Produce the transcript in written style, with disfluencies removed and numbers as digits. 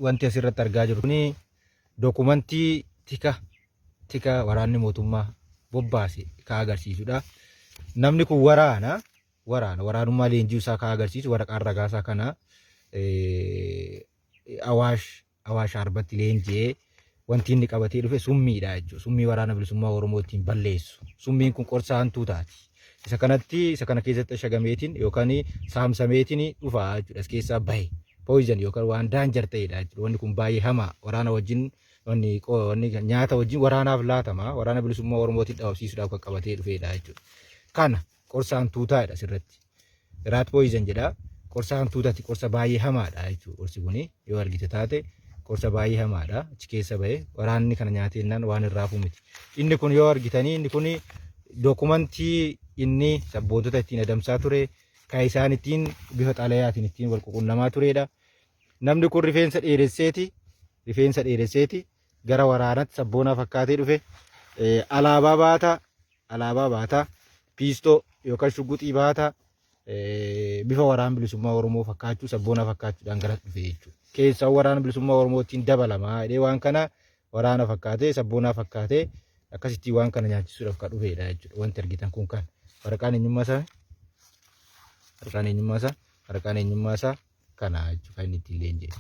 wanti asirratti argaa jirru kuni dokumentii tika waraanni mootummaa bobbaase kan agarsiisudha. Namni kun waraanummaa leenjii isaa kan agarsiisu waraqaan ragaasaa kana Awaash Arbatti leenji'ee wanti inni qabatee dhufe summiidha jechuudha. Summii waraana bilisummaa Oromoo ittiin balleessu. Summiin kun qorsa hantuutaati. Isa kana keessatti shagameetiin yookaan saamsameetiin dhufaa jechuudha. As keessaa bahe poison yookaan waan daanjar ta'edha jechuudha. Wanni kun baay'ee hamaa waraana wajjin wanni nyaata wajjin waraanaaf laatama. Waraana bilisummaa Oromootiin dhabamsiisuudhaaf kan qabatee dhufedha jechuudha. Kana qorsa hantuutaadha asirratti. Rat poison jedha. Qorsa hantuutaati. Qorsa baay'ee hamaadha jechuudha. Qorsi kun yoo argite taate qorsa baay'ee hamaadha. Achi keessa bahe waraanni kana nyaateennan waan irraa miti. Inni kun yoo argitanii inni kun dokumentii inni sabboontota ittiin adamsaa ture kan isaan ittiin bifa xalayaatiin ittiin wal quunnamaa turedha. Namni kun rifeensa dheeresseeti gara waraanatti sabboonaa fakkaatee dhufe. Alaabaa baata piistoo yookaan shugguxii baata bifa waraana bilisummaa Oromoo fakkaachuu sabboonaa fakkaachuudhaan gara dhufe jechuudha. Keessaa waraana bilisummaa Oromootiin dabalamaa jedhee waan kana waraana fakkaatee sabboonaa fakkaatee akkasitti waan kana nyaachisuudhaaf kan dhufedha jechuudha. Wanti argitan kun kan waraqaan eenyummaa isaa kana jechuudha kan inni ittiin leenji'e.